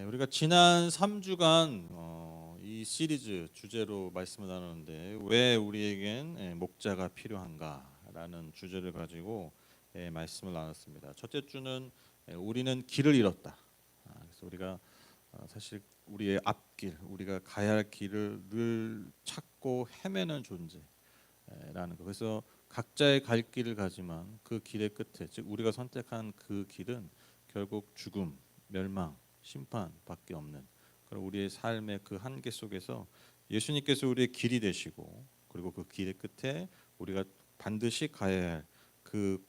우리가 지난 3주간 이 시리즈 주제로 말씀을 나누는데 왜 우리에겐 목자가 필요한가라는 주제를 가지고 말씀을 나눴습니다. 첫째 주는 우리는 길을 잃었다. 그래서 우리가 사실 우리의 앞길, 우리가 가야 할 길을 늘 찾고 헤매는 존재라는 거. 그래서 각자의 갈 길을 가지만 그 길의 끝에, 즉 우리가 선택한 그 길은 결국 죽음, 멸망, 심판밖에 없는 그런 우리의 삶의 그 한계 속에서 예수님께서 우리의 길이 되시고, 그리고 그 길의 끝에 우리가 반드시 가야 할 그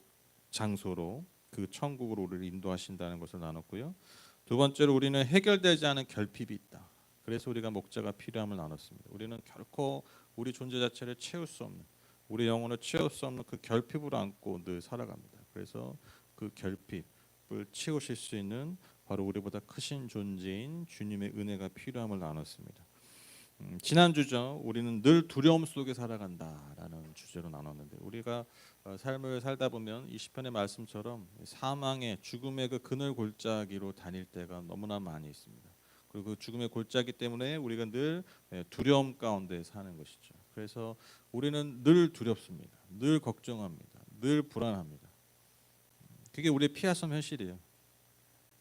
장소로, 그 천국으로 우리를 인도하신다는 것을 나눴고요. 두 번째로 우리는 해결되지 않은 결핍이 있다. 그래서 우리가 목자가 필요함을 나눴습니다. 우리는 결코 우리 존재 자체를 채울 수 없는, 우리 영혼을 채울 수 없는 그 결핍을 안고 늘 살아갑니다. 그래서 그 결핍을 채우실 수 있는 바로 우리보다 크신 존재인 주님의 은혜가 필요함을 나눴습니다. 지난주죠. 우리는 늘 두려움 속에 살아간다라는 주제로 나눴는데, 우리가 삶을 살다 보면 이 시편의 말씀처럼 사망의, 죽음의 그 그늘 골짜기로 다닐 때가 너무나 많이 있습니다. 그리고 그 죽음의 골짜기 때문에 우리가 늘 두려움 가운데 사는 것이죠. 그래서 우리는 늘 두렵습니다. 늘 걱정합니다. 늘 불안합니다. 그게 우리의 피할 수 없는 현실이에요.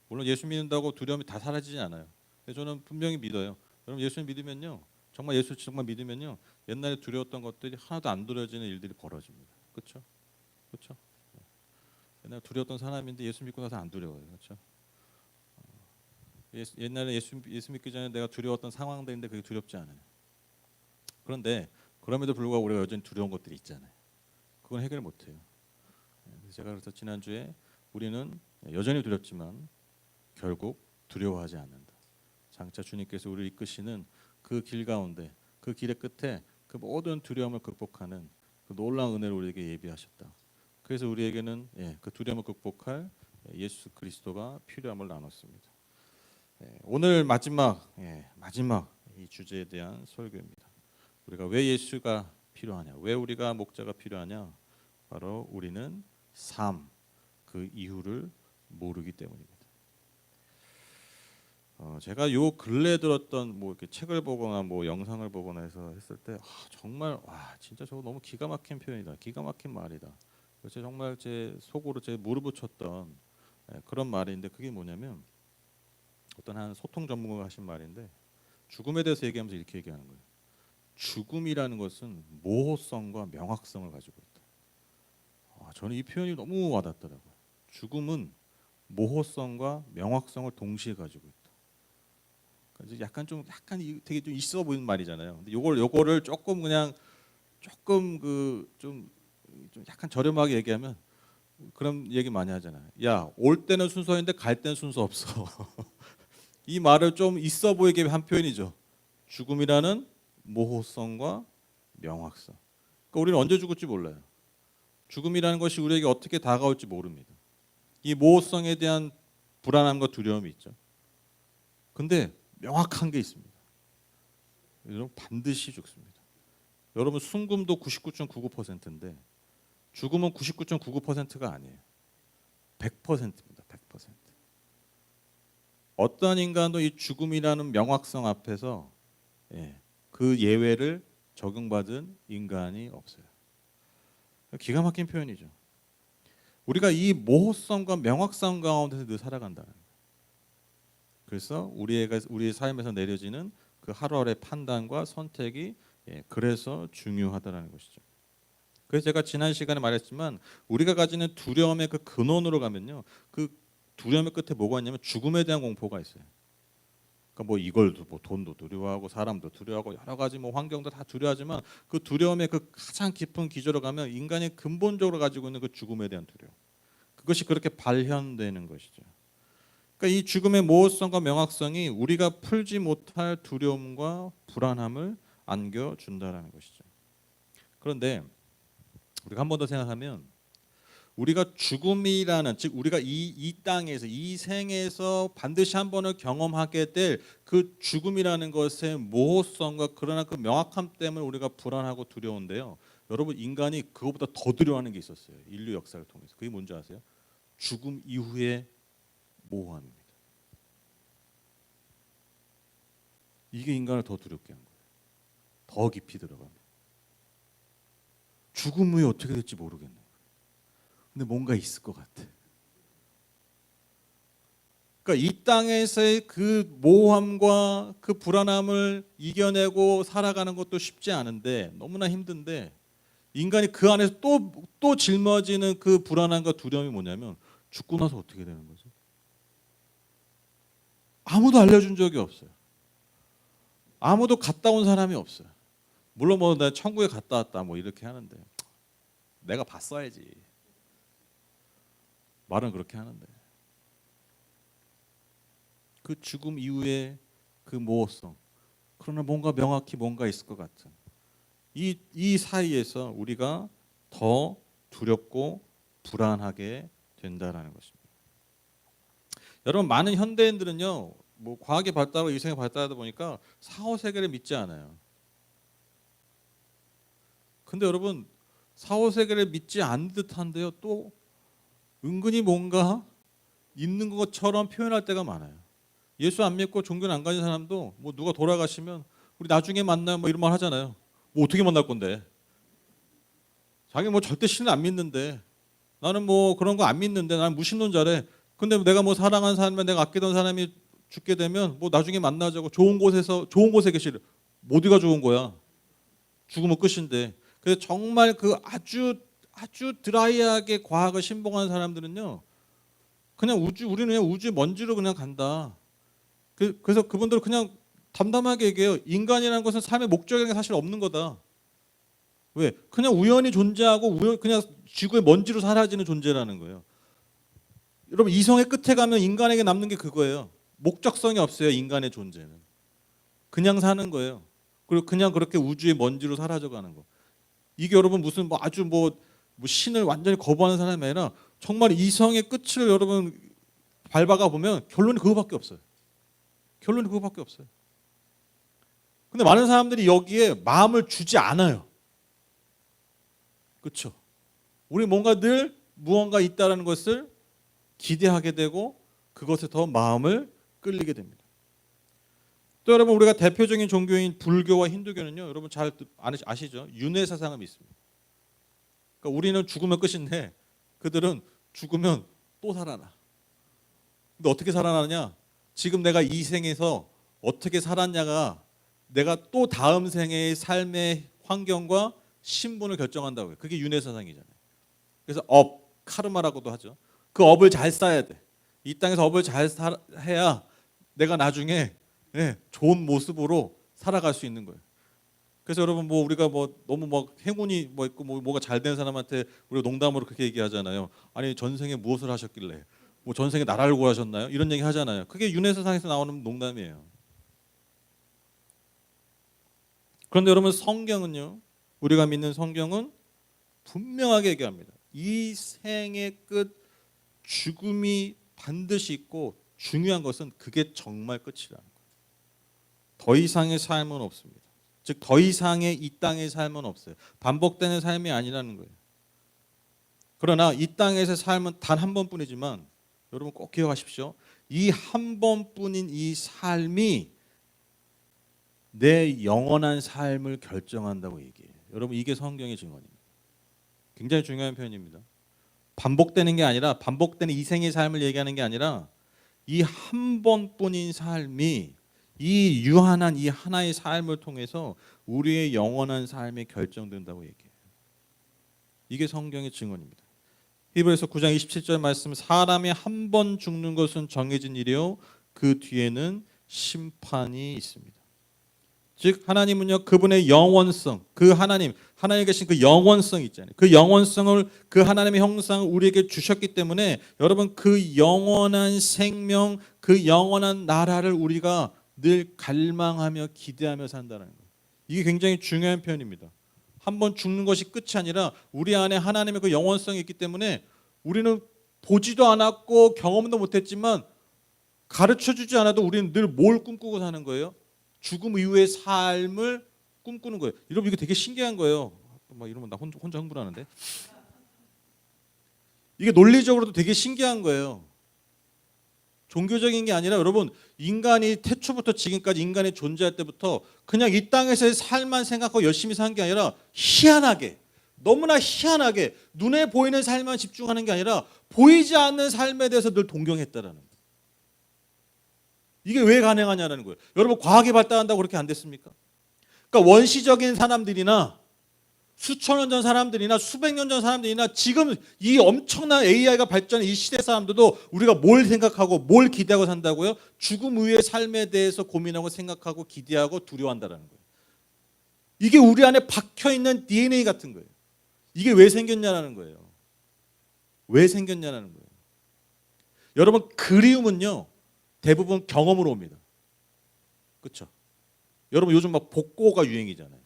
물론 예수 믿는다고 두려움이 다 사라지지 않아요. 근데 저는 분명히 믿어요. 여러분, 예수 믿으면요, 정말 예수 정말 믿으면요, 옛날에 두려웠던 것들이 하나도 안 두려워지는 일들이 벌어집니다. 그렇죠? 그렇죠? 옛날에 두려웠던 사람인데 예수 믿고 나서 안 두려워요. 그렇죠? 옛날에 예수 믿기 전에 내가 두려웠던 상황들인데 그게 두렵지 않아요. 그런데 그럼에도 불구하고 우리가 여전히 두려운 것들이 있잖아요. 그건 해결 못 해요. 제가 그래서 지난주에 우리는 여전히 두렵지만 결국 두려워하지 않는다. 장차 주님께서 우리를 이끄시는 그 길 가운데, 그 길의 끝에 그 모든 두려움을 극복하는 그 놀라운 은혜를 우리에게 예비하셨다. 그래서 우리에게는 그 두려움을 극복할 예수 그리스도가 필요함을 나눴습니다. 오늘 마지막 이 주제에 대한 설교입니다. 우리가 왜 예수가 필요하냐, 왜 우리가 목자가 필요하냐, 바로 우리는 삶, 그 이유를 모르기 때문입니다. 제가 요 근래 들었던 이렇게 책을 보거나 영상을 보거나 해서 했을 때 정말 진짜 저거 너무 기가 막힌 표현이다, 기가 막힌 말이다. 그래서 정말 제 속으로 제 무릎을 쳤던 그런 말인데, 그게 뭐냐면 어떤 한 소통 전문가가 하신 말인데, 죽음에 대해서 얘기하면서 이렇게 얘기하는 거예요. 죽음이라는 것은 모호성과 명확성을 가지고 있다. 저는 이 표현이 너무 와닿더라고요. 죽음은 모호성과 명확성을 동시에 가지고 있다. 약간 되게 좀 있어 보이는 말이잖아요. 근데 요거를 조금 좀 약간 저렴하게 얘기하면 그런 얘기 많이 하잖아요. 야, 올 때는 순서인데 갈 때는 순서 없어. 이 말을 좀 있어 보이게 한 표현이죠. 죽음이라는 모호성과 명확성. 그러니까 우리는 언제 죽을지 몰라요. 죽음이라는 것이 우리에게 어떻게 다가올지 모릅니다. 이 모호성에 대한 불안함과 두려움이 있죠. 근데 명확한 게 있습니다. 여러분, 반드시 죽습니다. 여러분, 순금도 99.99%인데 죽음은 99.99%가 아니에요. 100%입니다. 100%. 어떤 인간도 이 죽음이라는 명확성 앞에서 그 예외를 적용받은 인간이 없어요. 기가 막힌 표현이죠. 우리가 이 모호성과 명확성 가운데서 늘 살아간다는 거예요. 그래서 우리의 삶에서 내려지는 그 하루하루의 판단과 선택이 그래서 중요하다는 것이죠. 그래서 제가 지난 시간에 말했지만, 우리가 가지는 두려움의 그 근원으로 가면요, 그 두려움의 끝에 뭐가 있냐면 죽음에 대한 공포가 있어요. 그러니까 이걸도 돈도 두려워하고 사람도 두려워하고 여러 가지 환경도 다 두려워하지만, 그 두려움의 그 가장 깊은 기저로 가면 인간이 근본적으로 가지고 있는 그 죽음에 대한 두려움, 그것이 그렇게 발현되는 것이죠. 그러니까 이 죽음의 모호성과 명확성이 우리가 풀지 못할 두려움과 불안함을 안겨준다라는 것이죠. 그런데 우리가 한 번 더 생각하면, 우리가 죽음이라는, 즉 우리가 이 땅에서, 이 생에서 반드시 한 번을 경험하게 될 그 죽음이라는 것의 모호성과 그러나 그 명확함 때문에 우리가 불안하고 두려운데요. 여러분, 인간이 그것보다 더 두려워하는 게 있었어요. 인류 역사를 통해서. 그게 뭔지 아세요? 죽음 이후의 모호함입니다. 이게 인간을 더 두렵게 한 거예요. 더 깊이 들어가면. 죽음 후에 어떻게 될지 모르겠네. 근데 뭔가 있을 것 같아. 그러니까 이 땅에서의 그 모함과 그 불안함을 이겨내고 살아가는 것도 쉽지 않은데, 너무나 힘든데, 인간이 그 안에서 또 짊어지는 그 불안함과 두려움이 뭐냐면, 죽고 나서 어떻게 되는 거죠? 아무도 알려준 적이 없어요. 아무도 갔다 온 사람이 없어요. 물론 뭐 내가 천국에 갔다 왔다 뭐 이렇게 하는데, 내가 봤어야지. 말은 그렇게 하는데, 그 죽음 이후에 그 모호성, 그러나 뭔가 명확히 뭔가 있을 것 같은 이 사이에서 우리가 더 두렵고 불안하게 된다라는 것입니다. 여러분, 많은 현대인들은요, 뭐 과학이 발달하고 이성이 발달하다 보니까 사후 세계를 믿지 않아요. 근데 여러분, 사후 세계를 믿지 않는 듯한데요, 또 은근히 뭔가 있는 것처럼 표현할 때가 많아요. 예수 안 믿고 종교는 안 가진 사람도 뭐 누가 돌아가시면 우리 나중에 만나요 뭐 이런 말 하잖아요. 뭐 어떻게 만날 건데? 자기 뭐 절대 신을 안 믿는데, 나는 뭐 그런 거 안 믿는데, 나는 무신론자래. 근데 내가 뭐 사랑하는 사람이, 내가 아끼던 사람이 죽게 되면 뭐 나중에 만나자고, 좋은 곳에 계시래. 어디가 좋은 거야? 죽으면 끝인데. 그래서 정말 그 아주 드라이하게 과학을 신봉하는 사람들은요, 그냥 우리는 그냥 우주의 먼지로 그냥 간다. 그래서 그분들은 그냥 담담하게 얘기해요. 인간이라는 것은 삶의 목적이 사실 없는 거다. 왜? 그냥 우연히 존재하고 그냥 지구의 먼지로 사라지는 존재라는 거예요. 여러분, 이성의 끝에 가면 인간에게 남는 게 그거예요. 목적성이 없어요. 인간의 존재는 그냥 사는 거예요. 그리고 그냥 그렇게 우주의 먼지로 사라져가는 거. 이게 여러분 무슨 뭐 아주 뭐 신을 완전히 거부하는 사람이 아니라 정말 이성의 끝을 여러분 밟아가 보면 결론이 그거밖에 없어요. 결론이 그거밖에 없어요. 근데 많은 사람들이 여기에 마음을 주지 않아요. 그렇죠? 우리 뭔가 늘 무언가 있다라는 것을 기대하게 되고 그것에 더 마음을 끌리게 됩니다. 또 여러분, 우리가 대표적인 종교인 불교와 힌두교는요, 여러분 잘 아시죠? 윤회 사상을 믿습니다. 그러니까 우리는 죽으면 끝인데 그들은 죽으면 또 살아나. 근데 어떻게 살아나느냐? 지금 내가 이 생에서 어떻게 살았냐가 내가 또 다음 생의 삶의 환경과 신분을 결정한다고 해요. 그게 윤회 사상이잖아요. 그래서 카르마라고도 하죠. 그 업을 잘 쌓아야 돼. 이 땅에서 업을 잘 해야 내가 나중에 좋은 모습으로 살아갈 수 있는 거예요. 그래서 여러분, 뭐 우리가 뭐 너무 막 행운이 뭐 있고 뭐가 잘 된 사람한테 우리가 농담으로 그렇게 얘기하잖아요. 아니, 전생에 무엇을 하셨길래, 뭐 전생에 나라를 구하셨나요? 이런 얘기 하잖아요. 그게 윤회사상에서 나오는 농담이에요. 그런데 여러분, 성경은요, 우리가 믿는 성경은 분명하게 얘기합니다. 이 생의 끝, 죽음이 반드시 있고, 중요한 것은 그게 정말 끝이라는 거예요. 더 이상의 삶은 없습니다. 즉, 더 이상의 이 땅의 삶은 없어요. 반복되는 삶이 아니라는 거예요. 그러나 이 땅에서의 삶은 단 한 번뿐이지만, 여러분 꼭 기억하십시오. 이 한 번뿐인 이 삶이 내 영원한 삶을 결정한다고 얘기해요. 여러분, 이게 성경의 증언입니다. 굉장히 중요한 표현입니다. 반복되는 게 아니라, 반복되는 이 생의 삶을 얘기하는 게 아니라, 이 한 번뿐인 삶이 이 유한한 이 하나의 삶을 통해서 우리의 영원한 삶이 결정된다고 얘기해요. 이게 성경의 증언입니다. 히브리서 9장 27절 말씀, 사람이 한 번 죽는 것은 정해진 일이요 그 뒤에는 심판이 있습니다. 즉 하나님은요, 그분의 영원성, 그 하나님이 계신 그 영원성 있잖아요. 그 영원성을, 그 하나님의 형상을 우리에게 주셨기 때문에 여러분, 그 영원한 생명, 그 영원한 나라를 우리가 늘 갈망하며 기대하며 산다는 거예요. 이게 굉장히 중요한 표현입니다. 한 번 죽는 것이 끝이 아니라 우리 안에 하나님의 그 영원성이 있기 때문에 우리는 보지도 않았고 경험도 못했지만, 가르쳐주지 않아도 우리는 늘 뭘 꿈꾸고 사는 거예요? 죽음 이후의 삶을 꿈꾸는 거예요. 여러분, 이게 되게 신기한 거예요. 막 이러면 나 혼자 흥분하는데. 이게 논리적으로도 되게 신기한 거예요. 종교적인 게 아니라 여러분 인간이 태초부터 지금까지 인간이 존재할 때부터 그냥 이 땅에서의 삶만 생각하고 열심히 사는 게 아니라 희한하게 너무나 희한하게 눈에 보이는 삶만 집중하는 게 아니라 보이지 않는 삶에 대해서 늘 동경했다라는 거예요. 이게 왜 가능하냐는 거예요. 여러분 과학이 발달한다고 그렇게 안 됐습니까? 그러니까 원시적인 사람들이나 수천 년 전 사람들이나 수백 년 전 사람들이나 지금 이 엄청난 AI가 발전한 이 시대 사람들도 우리가 뭘 생각하고 뭘 기대하고 산다고요? 죽음 이후의 삶에 대해서 고민하고 생각하고 기대하고 두려워한다는 거예요. 이게 우리 안에 박혀있는 DNA 같은 거예요. 이게 왜 생겼냐는 거예요. 왜 생겼냐는 거예요. 여러분 그리움은요 대부분 경험으로 옵니다. 그렇죠? 여러분 요즘 막 복고가 유행이잖아요.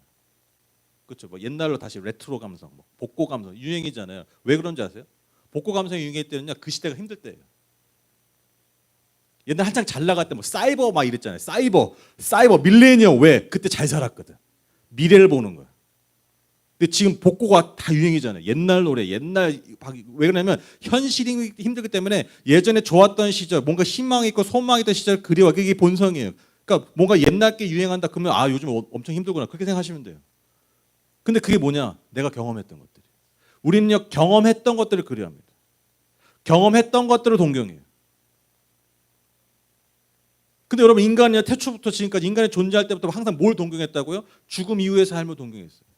그렇죠. 뭐 옛날로 다시 레트로 감성, 뭐 복고 감성 유행이잖아요. 왜 그런지 아세요? 복고 감성이 유행할 때는요 그 시대가 힘들 때예요. 옛날 한창 잘 나갈 때 뭐 사이버 막 이랬잖아요. 사이버 밀레니엄 왜? 그때 잘 살았거든. 미래를 보는 거야. 근데 지금 복고가 다 유행이잖아요. 옛날 노래, 왜 그러냐면 현실이 힘들기 때문에 예전에 좋았던 시절, 뭔가 희망이 있고 소망이 있던 시절 그리워. 그게 본성이에요. 그러니까 뭔가 옛날 게 유행한다 그러면 아 요즘 엄청 힘들구나 그렇게 생각하시면 돼요. 근데 그게 뭐냐? 내가 경험했던 것들이. 우리는요 경험했던 것들을 그리워합니다. 경험했던 것들을 동경해요. 근데 여러분 인간이요 태초부터 지금까지 인간이 존재할 때부터 항상 뭘 동경했다고요? 죽음 이후의 삶을 동경했어요.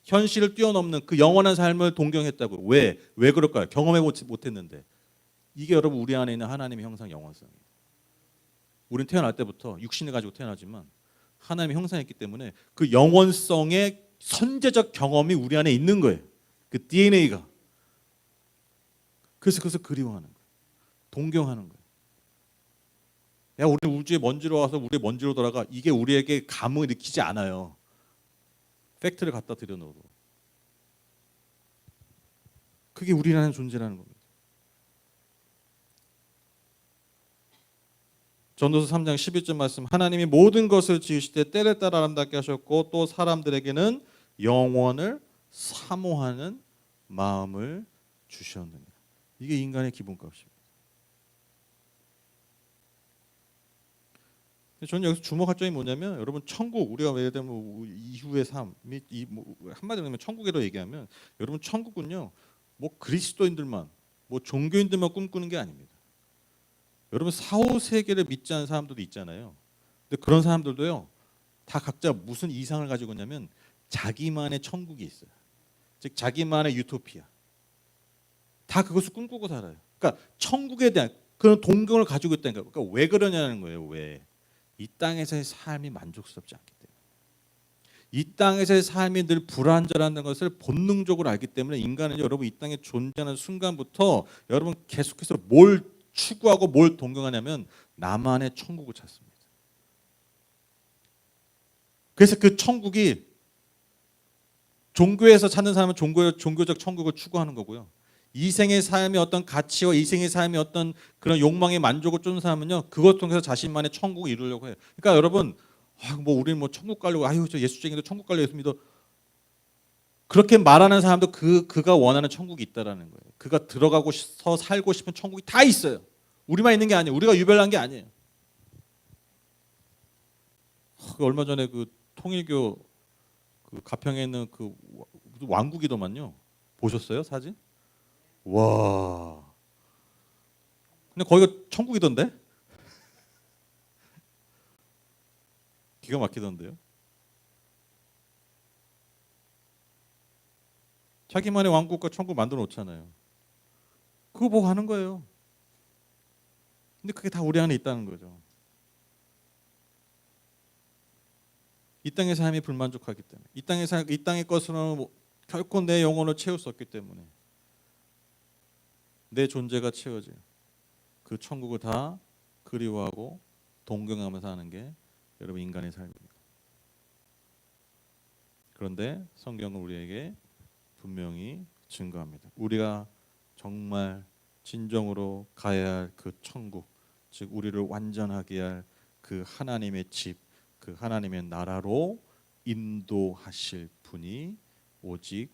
현실을 뛰어넘는 그 영원한 삶을 동경했다고요. 왜? 왜 그럴까요? 경험해 못했는데. 이게 여러분 우리 안에 있는 하나님의 형상 영원성이에요. 우리는 태어날 때부터 육신을 가지고 태어나지만 하나님의 형상이었기 때문에 그 영원성의 선제적 경험이 우리 안에 있는 거예요. 그 DNA가. 그래서 그것을 그리워하는 거예요. 동경하는 거예요. 야, 우리 우주의 먼지로 와서 우리의 먼지로 돌아가. 이게 우리에게 감흥을 느끼지 않아요. 팩트를 갖다 들여놓어도. 그게 우리라는 존재라는 겁니다. 전도서 3장 11절 말씀 하나님이 모든 것을 지으실 때 때를 따라 아름답게 하셨고 또 사람들에게는 영원을 사모하는 마음을 주셨느니라. 이게 인간의 기본값입니다. 저는 여기서 주목할 점이 뭐냐면 여러분 천국 우리가 예를 들면 이후의 삶 한마디로 하면 천국이라고 얘기하면 여러분 천국은요 뭐 그리스도인들만 뭐 종교인들만 꿈꾸는 게 아닙니다. 여러분 사후세계를 믿지 않는 사람들도 있잖아요. 근데 그런 사람들도요 다 각자 무슨 이상을 가지고 있냐면 자기만의 천국이 있어요. 즉 자기만의 유토피아. 다 그것을 꿈꾸고 살아요. 그러니까 천국에 대한 그런 동경을 가지고 있다니까. 그러니까 왜 그러냐는 거예요. 왜? 이 땅에서의 삶이 만족스럽지 않기 때문에. 이 땅에서의 삶이 늘 불완전하다는 것을 본능적으로 알기 때문에 인간은 여러분 이 땅에 존재하는 순간부터 여러분 계속해서 뭘 추구하고 뭘 동경하냐면 나만의 천국을 찾습니다. 그래서 그 천국이 종교에서 찾는 사람은 종교적 천국을 추구하는 거고요. 이생의 삶의 어떤 가치와 이생의 삶의 어떤 그런 욕망의 만족을 쫓는 사람은요. 그것 통해서 자신만의 천국을 이루려고 해요. 그러니까 여러분 뭐 우리는 뭐 천국 가려고 아유 저 예수쟁이도 천국 가려고 했습니다. 그렇게 말하는 사람도 그가 원하는 천국이 있다라는 거예요. 그가 들어가고서 살고 싶은 천국이 다 있어요. 우리만 있는 게 아니에요. 우리가 유별난 게 아니에요. 얼마 전에 그 통일교 그 가평에 있는 그 왕국이더만요. 보셨어요 사진? 와. 근데 거기가 천국이던데? 기가 막히던데요. 자기만의 왕국과 천국 만들어 놓잖아요. 그거 보고 하는 거예요. 근데 그게 다 우리 안에 있다는 거죠. 이 땅의 삶이 불만족하기 때문에 이 땅의 것으로는 뭐 결코 내 영혼을 채울 수 없기 때문에 내 존재가 채워질 그 천국을 다 그리워하고 동경하면서 사는 게 여러분 인간의 삶입니다. 그런데 성경은 우리에게 분명히 증거합니다. 우리가 정말 진정으로 가야 할 그 천국, 즉 우리를 완전하게 할 그 하나님의 집, 그 하나님의 나라로 인도하실 분이 오직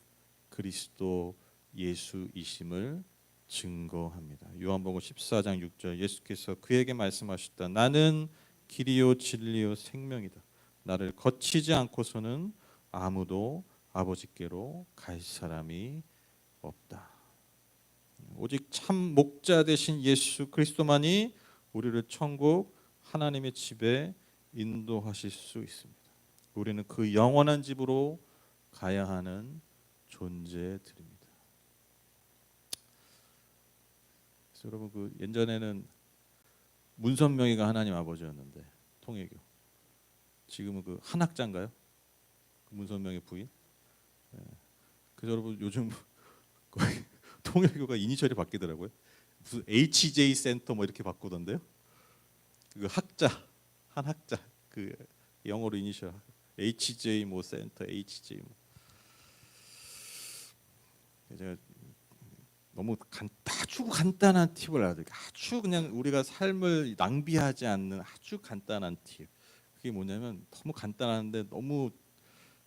그리스도 예수이심을 증거합니다. 요한복음 14장 6절 예수께서 그에게 말씀하셨다. 나는 길이요 진리요 생명이다. 나를 거치지 않고서는 아무도 아버지께로 갈 사람이 없다. 오직 참 목자 되신 예수 그리스도만이 우리를 천국 하나님의 집에 인도하실 수 있습니다. 우리는 그 영원한 집으로 가야 하는 존재들입니다. 그래서 여러분 그 예전에는 문선명이가 하나님 아버지였는데 통일교. 지금은 그 한학자인가요? 그 문선명의 부인. 네. 그래서 여러분 요즘 거의 통일교가 이니셜이 바뀌더라고요. 무슨 HJ 센터 뭐 이렇게 바꾸던데요. 그 학자 한 학자 그 영어로 이니셜 HJ 뭐 센터 HJ 뭐. 제가 너무 아주 간단한 팁을 알려드릴게요. 아주 그냥 우리가 삶을 낭비하지 않는 아주 간단한 팁. 그게 뭐냐면 너무 간단한데 너무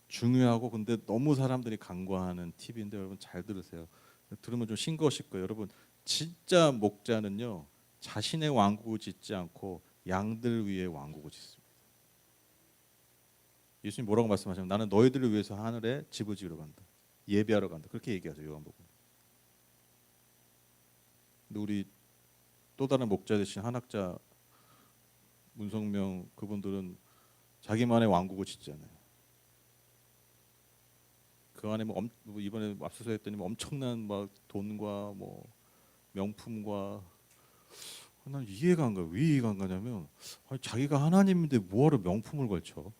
중요하고 근데 너무 사람들이 간과하는 팁인데 여러분 잘 들으세요. 들으면 좀 싱거우실 거예요. 여러분 진짜 목자는요 자신의 왕국을 짓지 않고 양들 위에 왕국을 짓습니다. 예수님 뭐라고 말씀하시냐면 나는 너희들을 위해서 하늘에 집을 지으러 간다. 예배하러 간다. 그렇게 얘기하죠. 요한복음. 근데 우리 또 다른 목자 되신 한학자 문성명 그분들은 자기만의 왕국을 짓잖아요. 그 안에 뭐 이번에 압수수색했더니 뭐 엄청난 막 돈과 뭐 명품과 난 이해가 안 가. 왜 이해가 안 가냐면 아니, 자기가 하나님인데 뭐하러 명품을 걸쳐?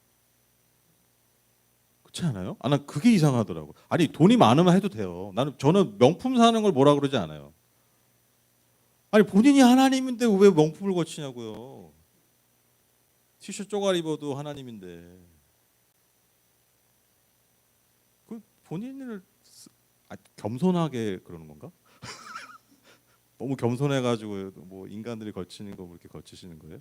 그렇지 않아요? 아, 난 그게 이상하더라고. 아니 돈이 많으면 해도 돼요. 저는 명품 사는 걸 뭐라 그러지 않아요. 아니 본인이 하나님인데 왜 명품을 거치냐고요. 티셔츠 쪼가리 입어도 하나님인데 그 본인을 겸손하게 그러는 건가? 너무 겸손해가지고 뭐 인간들이 걸치는 거 그렇게 걸치시는 거예요?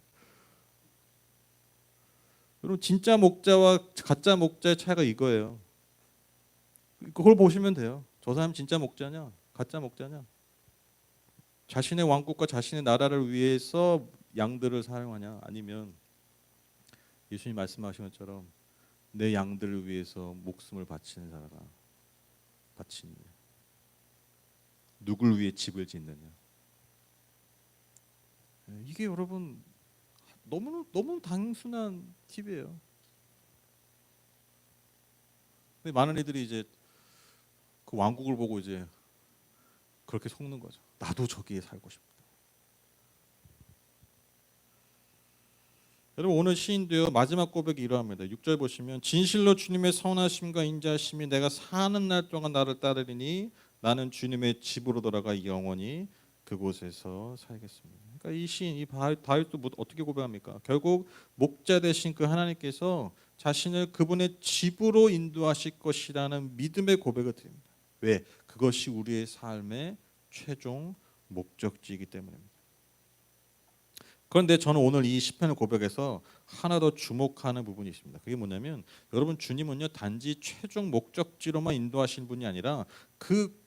여러분 진짜 목자와 가짜 목자의 차이가 이거예요. 그걸 보시면 돼요. 저 사람 진짜 목자냐, 가짜 목자냐? 자신의 왕국과 자신의 나라를 위해서 양들을 사용하냐, 아니면 예수님 말씀하신 것처럼 내 양들을 위해서 목숨을 바치는 자가 바치느냐, 누굴 위해 집을 짓느냐. 이게 여러분 너무 단순한 팁이에요. 근데 많은 이들이 이제 그 왕국을 보고 이제 그렇게 속는 거죠. 나도 저기에 살고 싶다. 여러분 오늘 시인도요 마지막 고백이 이러합니다. 6절 보시면 진실로 주님의 선하심과 인자하심이 내가 사는 날 동안 나를 따르리니 나는 주님의 집으로 돌아가 영원히 그곳에서 살겠습니다. 그러니까 이 시인 이 다윗도 어떻게 고백합니까? 결국 목자 되신 그 하나님께서 자신을 그분의 집으로 인도하실 것이라는 믿음의 고백을 드립니다. 왜? 그것이 우리의 삶의 최종 목적지이기 때문입니다. 그런데 저는 오늘 이 시편을 고백해서 하나 더 주목하는 부분이 있습니다. 그게 뭐냐면 여러분 주님은요 단지 최종 목적지로만 인도하시는 분이 아니라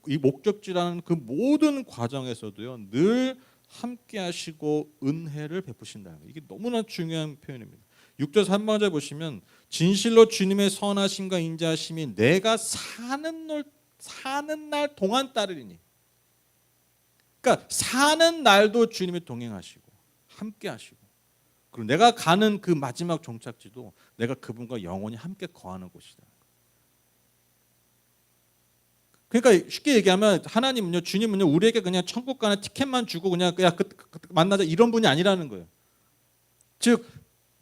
이 목적지라는 그 모든 과정에서도요 늘 함께 하시고 은혜를 베푸신다는 거예요. 이게 너무나 중요한 표현입니다. 6절 3번째 보시면 진실로 주님의 선하심과 인자하심이 내가 사는 날 동안 따르리니. 그러니까 사는 날도 주님이 동행하시고 함께 하시고 그리고 내가 가는 그 마지막 종착지도 내가 그분과 영원히 함께 거하는 곳이다. 그러니까 쉽게 얘기하면 하나님은요, 주님은요, 우리에게 그냥 천국 가는 티켓만 주고 그냥 만나자 이런 분이 아니라는 거예요. 즉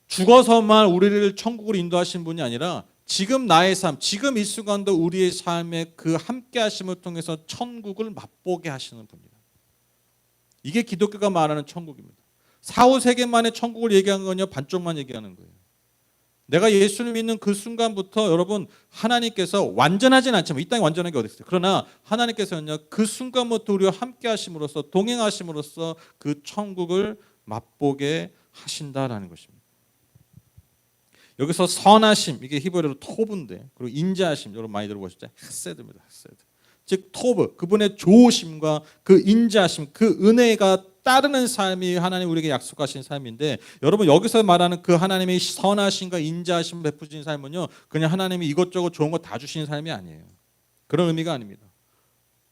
죽어서만 우리를 천국으로 인도하신 분이 아니라 지금 나의 삶, 지금 이 순간도 우리의 삶의 그 함께하심을 통해서 천국을 맛보게 하시는 분이다. 이게 기독교가 말하는 천국입니다. 4, 5세계 만에 천국을 얘기하는 건요 반쪽만 얘기하는 거예요. 내가 예수를 믿는 그 순간부터 여러분 하나님께서 완전하진 않지만 이 땅에 완전한 게 어디 있어요. 그러나 하나님께서는요 그 순간부터 우리와 함께 하심으로써 동행하심으로써 그 천국을 맛보게 하신다라는 것입니다. 여기서 선하심 이게 히브리어로 토브인데 그리고 인자하심 여러분 많이 들어보셨죠? 헤세드입니다. 헤세드. 즉 토브, 그분의 좋으심과 그 인자심, 그 은혜가 따르는 삶이 하나님 우리에게 약속하신 삶인데, 여러분 여기서 말하는 그 하나님의 선하심과 인자심 베푸신 삶은요, 그냥 하나님이 이것저것 좋은 거 다 주시는 삶이 아니에요. 그런 의미가 아닙니다.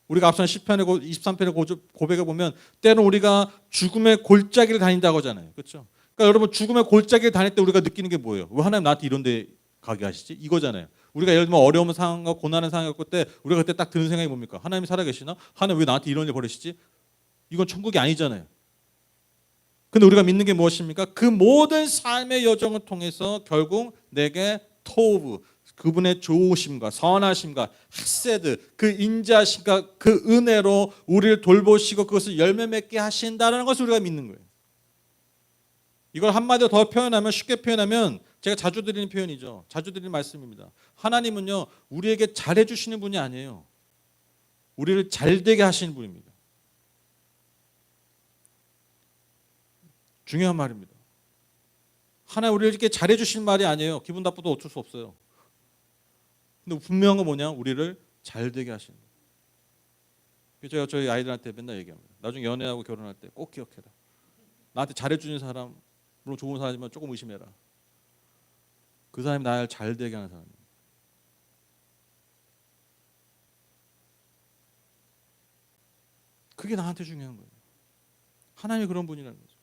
우리가 앞선 10편에 23편의 고백에 보면 때로 우리가 죽음의 골짜기를 다닌다고 하잖아요. 그렇죠? 그러니까 여러분 죽음의 골짜기를 다닐 때 우리가 느끼는 게 뭐예요? 왜 하나님 나한테 이런 데 가게 하시지? 이거잖아요. 우리가 예를 들면 어려운 상황과 고난의 상황이 왔을 때 우리가 그때 딱 드는 생각이 뭡니까? 하나님이 살아계시나? 하나님 왜 나한테 이런 일 벌이시지? 이건 천국이 아니잖아요. 근데 우리가 믿는 게 무엇입니까? 그 모든 삶의 여정을 통해서 결국 내게 토브, 그분의 좋으심과 선하심과 하세드, 그 인자심과 그 은혜로 우리를 돌보시고 그것을 열매 맺게 하신다는 것을 우리가 믿는 거예요. 이걸 한마디로 더 표현하면, 쉽게 표현하면, 제가 자주 드리는 표현이죠. 자주 드리는 말씀입니다. 하나님은요, 우리에게 잘해 주시는 분이 아니에요. 우리를 잘되게 하시는 분입니다. 중요한 말입니다. 하나님 우리에게 잘해 주실 말이 아니에요. 기분 나쁘도 어쩔 수 없어요. 근데 분명한 건 뭐냐? 우리를 잘되게 하시는 거예요. 제가 저희 아이들한테 맨날 얘기합니다. 나중에 연애하고 결혼할 때 꼭 기억해라. 나한테 잘해주는 사람, 물론 좋은 사람이지만 조금 의심해라. 그 사람이 나를 잘되게 하는 사람이에요. 그게 나한테 중요한 거예요. 하나님이 그런 분이라는 거죠.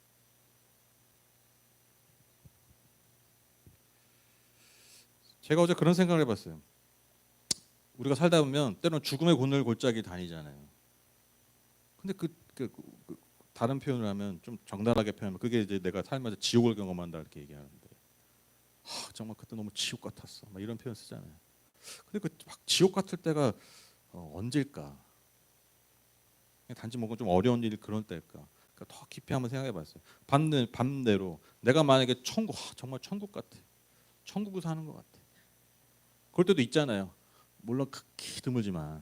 제가 어제 그런 생각을 해봤어요. 우리가 살다 보면 때로는 죽음의 고늘 골짜기 다니잖아요. 근데 다른 표현을 하면, 좀 정당하게 표현하면, 그게 이제 내가 살면서 지옥을 경험한다 이렇게 얘기하는데, 정말 그때 너무 지옥 같았어, 막 이런 표현 쓰잖아요. 근데 그 막 지옥 같을 때가 언제일까? 단지 뭔가 좀 어려운 일이 그런 때일까? 그러니까 더 깊이 한번 생각해봤어요. 반대로 내가 만약에 정말 천국 같아, 천국을 사는 것 같아, 그럴 때도 있잖아요. 물론 극히 드물지만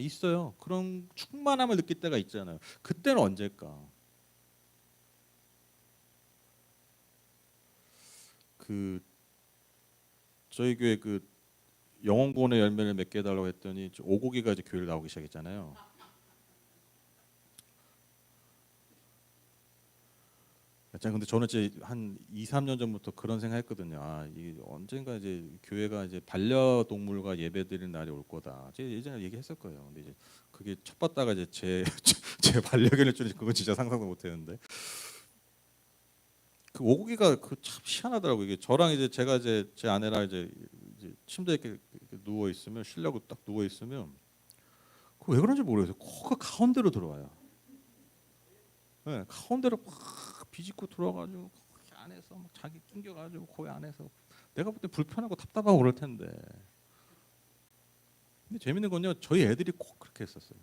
있어요. 그런 충만함을 느낄 때가 있잖아요. 그때는 언제일까? 저희 교회 영혼구원의 열매를 맺게 해달라고 했더니 오곡이가 이제 교회를 나오기 시작했잖아요. 근데 저는 이제 한 2, 3년 전부터 그런 생각했거든요. 이 언젠가 이제 교회가 이제 반려동물과 예배드리는 날이 올 거다. 제가 예전에 얘기했을 거예요. 근데 이제 그게 첫 봤다가 이제 제 반려견일 줄은 그건 진짜 상상도 못했는데, 그 오고기가 참 희한하더라고요. 이게 저랑 이제 제가 이제 제 아내랑 이제 침대에 이렇게 누워 있으면, 쉬려고 딱 누워 있으면, 그 왜 그런지 모르겠어요. 코가 가운데로 들어와요. 네, 가운데로 팍 비집고 들어가지고 거기 안에서 막 자기 낑겨가지고 거기 안에서, 내가 볼 때 불편하고 답답하고 그럴 텐데. 근데 재밌는 건요, 저희 애들이 꼭 그렇게 했었어요.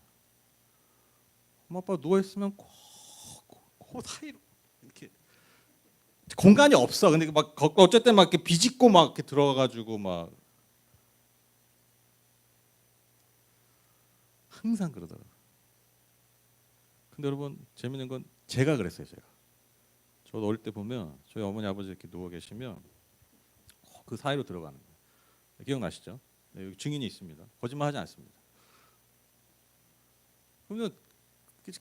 엄마 아빠 누워 있으면 코 사이로 이렇게, 공간이 없어. 근데 막 어쨌든 막 이렇게 비집고 막 이렇게 들어가가지고 막 항상 그러더라고요. 근데 여러분 재밌는 건 제가 그랬어요. 저도 어릴 때 보면 저희 어머니 아버지 이렇게 누워 계시면 그 사이로 들어가는 거예요. 기억나시죠? 네, 여기 증인이 있습니다. 거짓말하지 않습니다. 그러면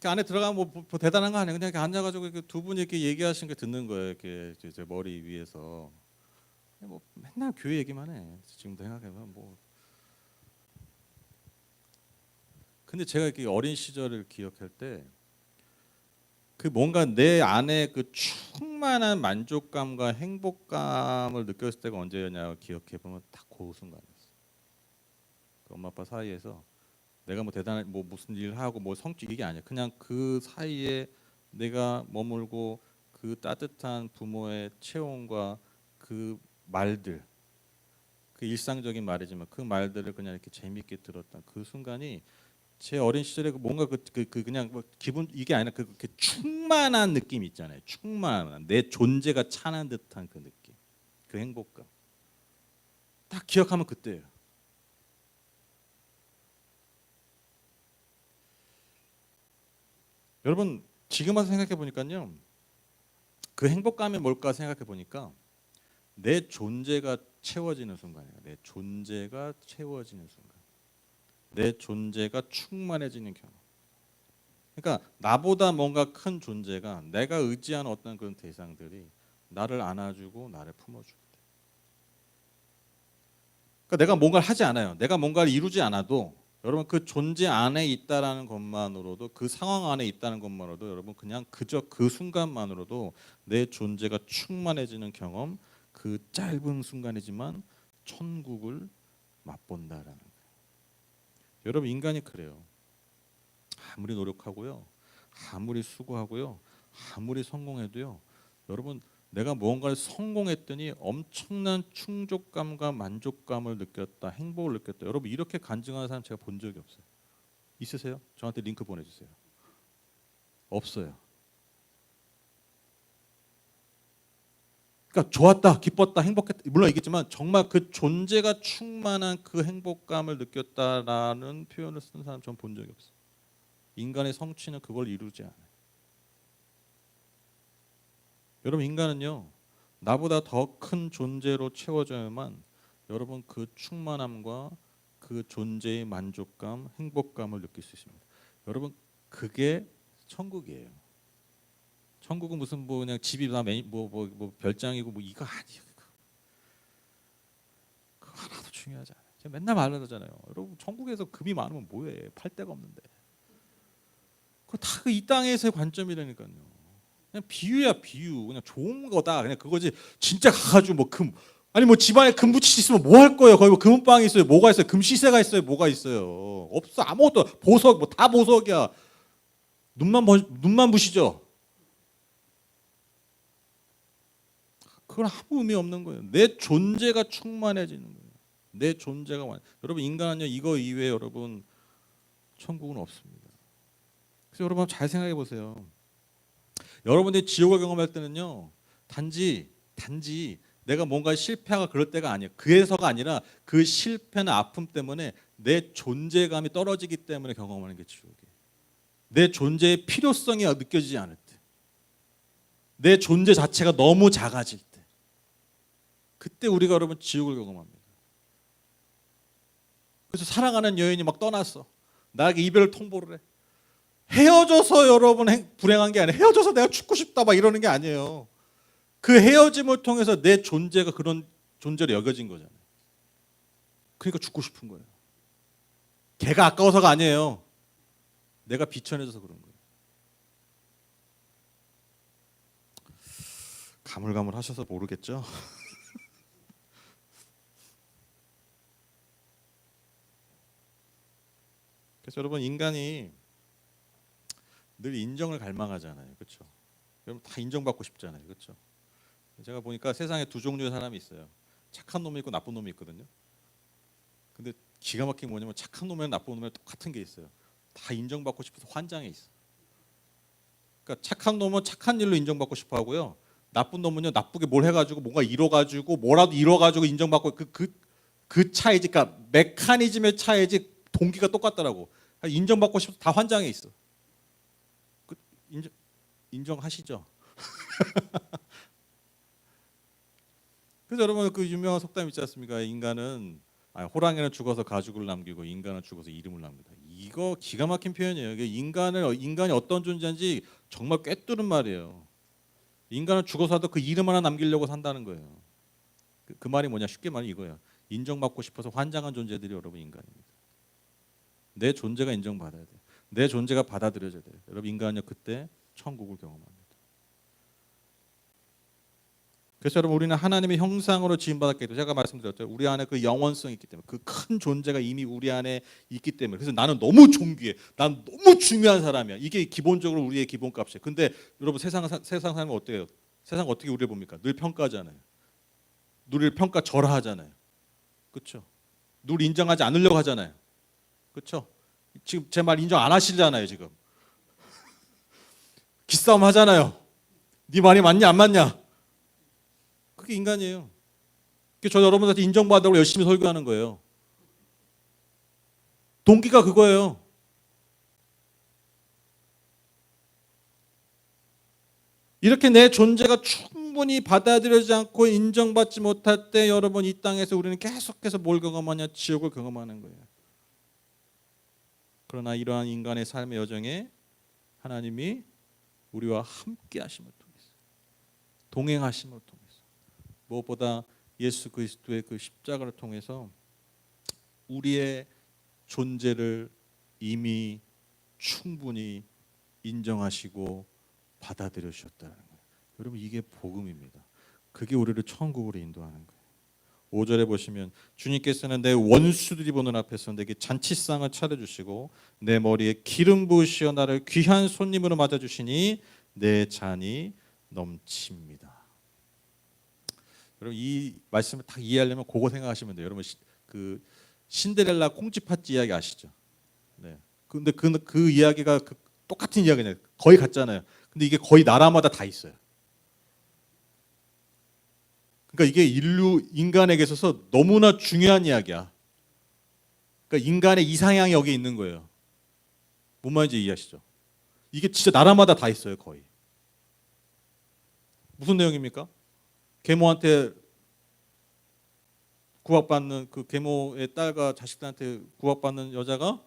그 안에 들어가면 뭐 대단한 거 아니에요. 그냥 이렇게 앉아가지고 이렇게 두 분이 이렇게 얘기하시는 게 듣는 거예요. 이렇게 제 머리 위에서. 뭐 맨날 교회 얘기만 해. 지금도 생각해보면 뭐. 근데 제가 이렇게 어린 시절을 기억할 때, 그 뭔가 내 안에 그 충만한 만족감과 행복감을 느꼈을 때가 언제였냐 기억해 보면 딱 그 순간이었어. 그 엄마 아빠 사이에서 내가 뭐 대단한 뭐 무슨 일을 하고 뭐 성취 이게 아니야. 그냥 그 사이에 내가 머물고 그 따뜻한 부모의 체온과 그 말들, 그 일상적인 말이지만 그 말들을 그냥 이렇게 재미있게 들었던 그 순간이, 제 어린 시절에 뭔가 그냥 뭐 기분 이게 아니라 충만한 느낌 있잖아요. 충만한 내 존재가 차는 듯한 그 느낌, 그 행복감. 딱 기억하면 그때예요. 여러분 지금 와서 생각해 보니까요, 그 행복감이 뭘까 생각해 보니까 내 존재가 채워지는 순간이에요. 내 존재가 채워지는 순간. 내 존재가 충만해지는 경험. 그러니까 나보다 뭔가 큰 존재가 내가 의지하는 어떤 그런 대상들이 나를 안아주고 나를 품어주고. 그러니까 내가 뭔가를 하지 않아요. 내가 뭔가를 이루지 않아도 여러분 그 존재 안에 있다라는 것만으로도 그 상황 안에 있다는 것만으로도 여러분 그냥 그저 그 순간만으로도 내 존재가 충만해지는 경험 그 짧은 순간이지만 천국을 맛본다라는 거예요. 여러분 인간이 그래요. 아무리 노력하고요. 아무리 수고하고요. 아무리 성공해도요. 여러분 내가 무언가를 성공했더니 엄청난 충족감과 만족감을 느꼈다. 행복을 느꼈다. 여러분 이렇게 간증하는 사람 제가 본 적이 없어요. 있으세요? 저한테 링크 보내주세요. 없어요. 그러니까 좋았다, 기뻤다, 행복했다. 물론 있겠지만 정말 그 존재가 충만한 그 행복감을 느꼈다라는 표현을 쓰는 사람 전 본 적이 없어요. 인간의 성취는 그걸 이루지 않아요. 여러분 인간은요 나보다 더 큰 존재로 채워져야만 여러분 그 충만함과 그 존재의 만족감, 행복감을 느낄 수 있습니다. 여러분 그게 천국이에요. 천국은 무슨 뭐 그냥 집이 다 뭐 별장이고 뭐 이거 아니에요. 그거 하나도 중요하지 않아요. 제가 맨날 말하잖아요. 여러분 천국에서 금이 많으면 뭐해? 팔 데가 없는데. 그거 다 이 땅에서의 관점이라니까요. 그냥 비유야 비유. 그냥 좋은 거다. 그냥 그거지. 진짜 가가지고 뭐 금 아니 뭐 집안에 금 붙이시 있으면 뭐 할 거예요? 거기 뭐 금은방이 있어요. 뭐가 있어요? 금 시세가 있어요. 뭐가 있어요? 없어. 아무것도 보석 뭐 다 보석이야. 눈만 부시죠. 그건 아무 의미 없는 거예요. 내 존재가 충만해지는 거예요. 내 존재가 여러분 인간은요 이거 이외에 여러분 천국은 없습니다. 그래서 여러분 잘 생각해 보세요. 여러분들이 지옥을 경험할 때는요 단지 내가 뭔가 실패하고 그럴 때가 아니에요. 그래서가 아니라 그 실패나 아픔 때문에 내 존재감이 떨어지기 때문에 경험하는 게 지옥이에요. 내 존재의 필요성이 느껴지지 않을 때, 내 존재 자체가 너무 작아질 때, 그때 우리가 여러분 지옥을 경험합니다. 그래서 사랑하는 여인이 막 떠났어. 나에게 이별을 통보를 해. 헤어져서 여러분 불행한 게 아니에요. 헤어져서 내가 죽고 싶다 막 이러는 게 아니에요. 그 헤어짐을 통해서 내 존재가 그런 존재로 여겨진 거잖아요. 그러니까 죽고 싶은 거예요. 걔가 아까워서가 아니에요. 내가 비천해져서 그런 거예요. 가물가물하셔서 모르겠죠? 그래서 여러분 인간이 늘 인정을 갈망하잖아요. 그렇죠? 여러분 다 인정받고 싶잖아요. 그렇죠? 제가 보니까 세상에 두 종류의 사람이 있어요. 착한 놈이 있고 나쁜 놈이 있거든요. 근데 기가 막힌 게 뭐냐면 착한 놈이랑 나쁜 놈이랑 똑같은 게 있어요. 다 인정받고 싶어서 환장해 있어. 그러니까 착한 놈은 착한 일로 인정받고 싶어 하고요. 나쁜 놈은요 나쁘게 뭘 해가지고 뭔가 이뤄가지고 뭐라도 이뤄가지고 인정받고 그 차이지. 그러니까 메커니즘의 차이지 동기가 똑같더라고. 인정받고 싶어서 다 환장해 있어. 인정하시죠? 그래서 여러분 그 유명한 속담 있지 않습니까? 인간은 호랑이는 죽어서 가죽을 남기고 인간은 죽어서 이름을 남긴다. 이거 기가 막힌 표현이에요. 인간이 어떤 존재인지 정말 꿰뚫은 말이에요. 인간은 죽어서도 그 이름 하나 남기려고 산다는 거예요. 그 말이 뭐냐? 쉽게 말하면 이거예요. 인정받고 싶어서 환장한 존재들이 여러분 인간입니다. 내 존재가 인정받아야 돼요. 내 존재가 받아들여져야 돼요. 여러분 인간은요 그때 천국을 경험합니다. 그래서 여러분 우리는 하나님의 형상으로 지음받았기 때문에 제가 말씀드렸죠. 우리 안에 그 영원성이 있기 때문에 그 큰 존재가 이미 우리 안에 있기 때문에 그래서 나는 너무 존귀해. 난 너무 중요한 사람이야. 이게 기본적으로 우리의 기본값이에요. 근데 여러분 세상 사람은 어때요? 세상 어떻게 우리를 봅니까? 늘 평가하잖아요. 누리를 평가절하하잖아요. 그렇죠? 누를 인정하지 않으려고 하잖아요. 그렇죠? 지금 제 말 인정 안 하시잖아요. 지금 기싸움 하잖아요. 네 말이 맞냐 안 맞냐? 그게 인간이에요. 저 여러분한테 인정받으려고 열심히 설교하는 거예요. 동기가 그거예요. 이렇게 내 존재가 충분히 받아들여지지 않고 인정받지 못할 때 여러분 이 땅에서 우리는 계속해서 뭘 경험하냐? 지옥을 경험하는 거예요. 그러나 이러한 인간의 삶의 여정에 하나님이 우리와 함께 하심을 통해서, 동행하심을 통해서, 무엇보다 예수 그리스도의 그 십자가를 통해서 우리의 존재를 이미 충분히 인정하시고 받아들여 주셨다는 거예요. 여러분, 이게 복음입니다. 그게 우리를 천국으로 인도하는 거예요. 5절에 보시면 주님께서는 내 원수들이 보는 앞에서 내게 잔치상을 차려주시고 내 머리에 기름 부으시어 나를 귀한 손님으로 맞아주시니 내 잔이 넘칩니다. 여러분, 이 말씀을 딱 이해하려면 그거 생각하시면 돼요. 여러분, 그 신데렐라 콩쥐 팥쥐 이야기 아시죠? 네. 근데 그 이야기가 똑같은 이야기잖아요. 거의 같잖아요. 근데 이게 거의 나라마다 다 있어요. 그러니까 이게 인간에게 있어서 너무나 중요한 이야기야. 그러니까 인간의 이상향이 여기 있는 거예요. 뭔 말인지 이해하시죠? 이게 진짜 나라마다 다 있어요, 거의. 무슨 내용입니까? 계모한테 구박받는, 그 계모의 딸과 자식들한테 구박받는 여자가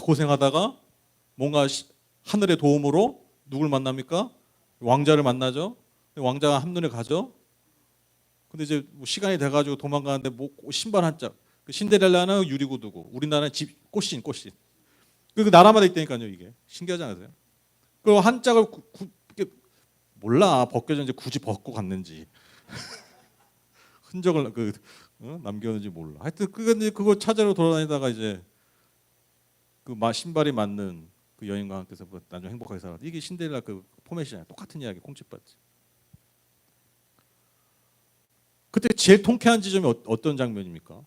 고생하다가 뭔가 하늘의 도움으로 누굴 만납니까? 왕자를 만나죠. 왕자가 한눈에 가죠. 근데 이제 뭐 시간이 돼가지고 도망가는데 뭐 신발 한 짝. 그 신데렐라는 유리구두고 우리나라는 꽃신. 그 나라마다 있다니까요. 이게 신기하지 않으세요? 그 한 짝을 몰라, 벗겨졌는지 굳이 벗고 갔는지 흔적을 남겼는지 몰라. 하여튼 그거 찾으러 돌아다니다가 이제 그 신발이 맞는 그 여인과 함께서 나중에 행복하게 살아. 이게 신데렐라 그 포맷이잖아요. 똑같은 이야기, 콩쥐팥쥐. 그때 제일 통쾌한 지점이 어떤 장면입니까?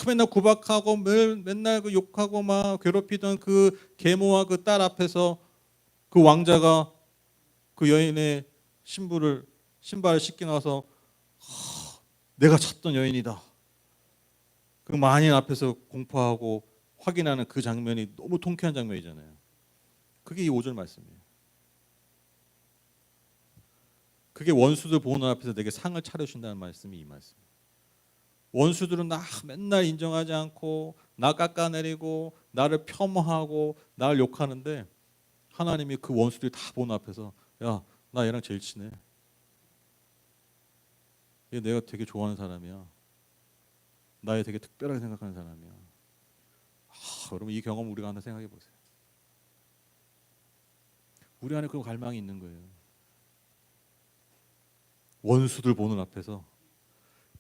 맨날 구박하고 맨날 그 욕하고 막 괴롭히던 그 계모와 그 딸 앞에서 그 왕자가 그 여인의 신발을 씻기 나와서 내가 찾던 여인이다. 그 만인 앞에서 공포하고 확인하는 그 장면이 너무 통쾌한 장면이잖아요. 그게 이 5절 말씀이에요. 그게 원수들 보는 앞에서 내게 상을 차려준다는 말씀이 이 말씀이에요. 원수들은 나 맨날 인정하지 않고 나 깎아내리고 나를 폄하하고 나를 욕하는데 하나님이 그 원수들이 다 보는 앞에서 야, 나 얘랑 제일 친해. 얘 내가 되게 좋아하는 사람이야. 나 얘 되게 특별하게 생각하는 사람이야. 여러분, 이 경험 우리가 한번 생각해 보세요. 우리 안에 그 갈망이 있는 거예요. 원수들 보는 앞에서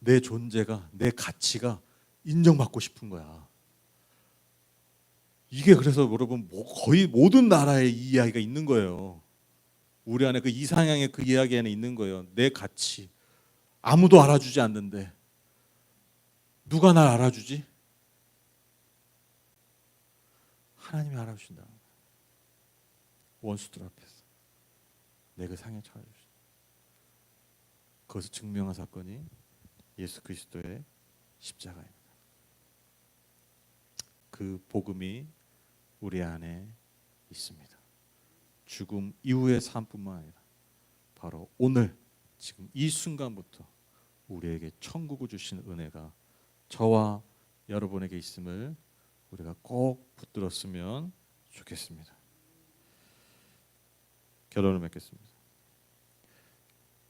내 존재가, 내 가치가 인정받고 싶은 거야. 이게 그래서 여러분 거의 모든 나라에 이 이야기가 있는 거예요. 우리 안에 그 이상향의 그 이야기 안에 있는 거예요. 내 가치. 아무도 알아주지 않는데 누가 날 알아주지? 하나님이 알아주신다. 원수들 앞에서 내가 상에 차려주신다. 그것을 증명한 사건이 예수 그리스도의 십자가입니다. 그 복음이 우리 안에 있습니다. 죽음 이후의 삶뿐만 아니라 바로 오늘 지금 이 순간부터 우리에게 천국을 주신 은혜가 저와 여러분에게 있음을 우리가 꼭 붙들었으면 좋겠습니다. 결론을 맺겠습니다.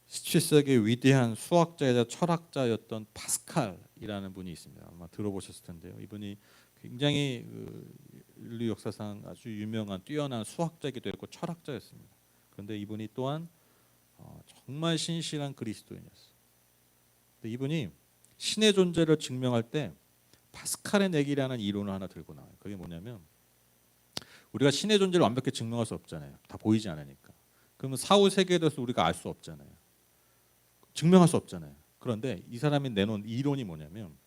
17세기 위대한 수학자이자 철학자였던 파스칼이라는 분이 있습니다. 아마 들어보셨을 텐데요. 이분이 굉장히 인류 역사상 아주 유명한 뛰어난 수학자이기도 했고 철학자였습니다. 그런데 이분이 또한 정말 신실한 그리스도인이었어요. 근데 이분이 신의 존재를 증명할 때 파스칼의 내기라는 이론을 하나 들고 나와요. 그게 뭐냐면 우리가 신의 존재를 완벽히 증명할 수 없잖아요. 다 보이지 않으니까. 그러면 사후 세계에 대해서 우리가 알 수 없잖아요. 증명할 수 없잖아요. 그런데 이 사람이 내놓은 이론이 뭐냐면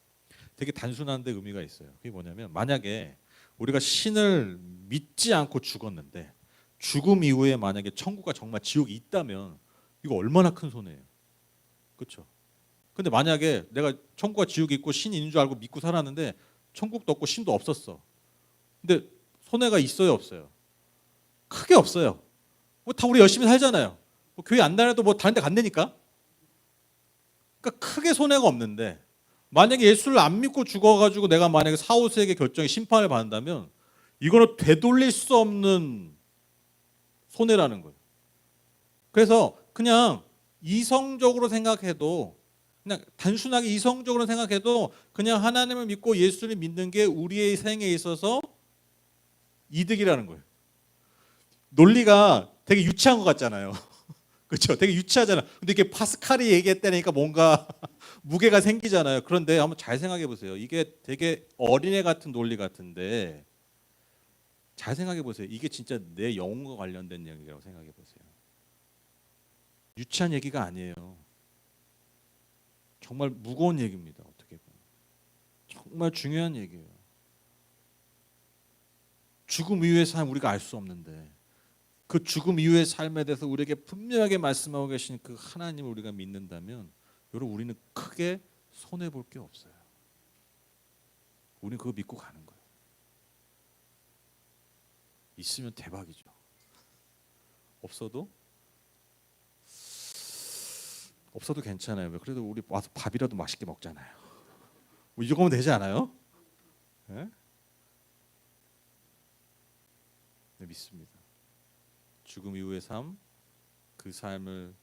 되게 단순한데 의미가 있어요. 그게 뭐냐면 만약에 우리가 신을 믿지 않고 죽었는데 죽음 이후에 만약에 천국과 정말 지옥이 있다면 이거 얼마나 큰 손해예요. 그렇죠? 근데 만약에 내가 천국과 지옥이 있고 신이 있는 줄 알고 믿고 살았는데 천국도 없고 신도 없었어. 근데 손해가 있어요, 없어요? 크게 없어요. 뭐 다 우리 열심히 살잖아요. 뭐 교회 안 다녀도 뭐 다른 데 간다니까. 그러니까 크게 손해가 없는데 만약에 예수를 안 믿고 죽어가지고 내가 만약에 사후세계 결정의 심판을 받는다면 이거는 되돌릴 수 없는 손해라는 거예요. 그래서 그냥 이성적으로 생각해도, 그냥 단순하게 이성적으로 생각해도 그냥 하나님을 믿고 예수를 믿는 게 우리의 생에 있어서 이득이라는 거예요. 논리가 되게 유치한 것 같잖아요. 그렇죠? 되게 유치하잖아요. 근데 이게 파스칼이 얘기했다니까 뭔가 무게가 생기잖아요. 그런데 한번 잘 생각해 보세요. 이게 되게 어린애 같은 논리 같은데 잘 생각해 보세요. 이게 진짜 내 영혼과 관련된 얘기라고 생각해 보세요. 유치한 얘기가 아니에요. 정말 무거운 얘기입니다. 어떻게 보면 정말 중요한 얘기예요. 죽음 이후의 삶 우리가 알 수 없는데 그 죽음 이후의 삶에 대해서 우리에게 분명하게 말씀하고 계신 그 하나님을 우리가 믿는다면 여러분 우리는 크게 손해 볼 게 없어요. 우리는 그거 믿고 가는 거예요. 있으면 대박이죠. 없어도 괜찮아요. 그래도 우리 와서 밥이라도 맛있게 먹잖아요. 뭐 이 정도면 되지 않아요? 네? 네, 믿습니다. 죽음 이후의 삶, 그 삶을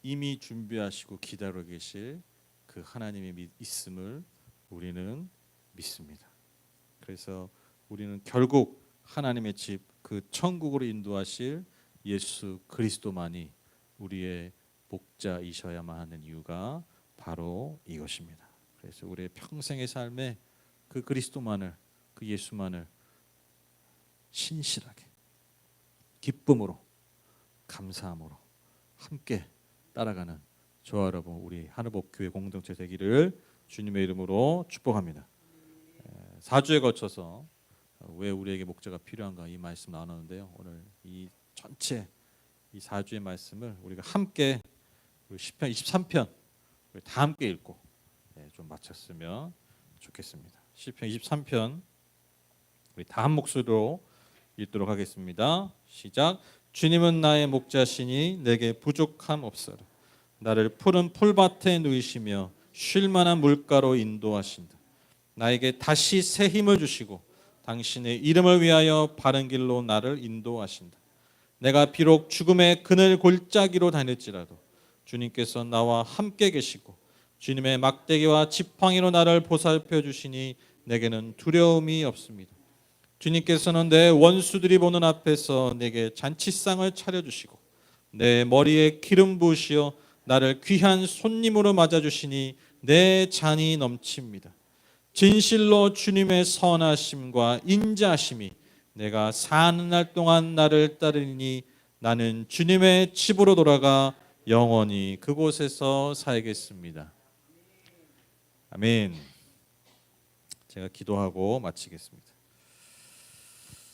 이미 준비하시고 기다려 계실 그 하나님의 있음을 우리는 믿습니다. 그래서 우리는 결국 하나님의 집, 그 천국으로 인도하실 예수 그리스도만이 우리의 목자이셔야만 하는 이유가 바로 이것입니다. 그래서 우리의 평생의 삶에 그 그리스도만을, 그 예수만을 신실하게 기쁨으로 감사함으로 함께 따라가는 저와 여러분 우리 하늘법교회 공동체 되기를 주님의 이름으로 축복합니다. 4주에 거쳐서 왜 우리에게 목자가 필요한가 이 말씀 나눴는데요. 오늘 이 전체 이 4주의 말씀을 우리가 함께 시편 23편 우리 다 함께 읽고 좀 마쳤으면 좋겠습니다. 시편 23편 우리 다 한 목소리로 읽도록 하겠습니다. 시작. 주님은 나의 목자시니 내게 부족함 없어라. 나를 푸른 풀밭에 누이시며 쉴 만한 물가로 인도하신다. 나에게 다시 새 힘을 주시고 당신의 이름을 위하여 바른 길로 나를 인도하신다. 내가 비록 죽음의 그늘 골짜기로 다닐지라도 주님께서 나와 함께 계시고 주님의 막대기와 지팡이로 나를 보살펴 주시니 내게는 두려움이 없습니다. 주님께서는 내 원수들이 보는 앞에서 내게 잔치상을 차려주시고 내 머리에 기름 부으시어 나를 귀한 손님으로 맞아주시니 내 잔이 넘칩니다. 진실로 주님의 선하심과 인자하심이 내가 사는 날 동안 나를 따르니 나는 주님의 집으로 돌아가 영원히 그곳에서 살겠습니다. 아멘. 제가 기도하고 마치겠습니다.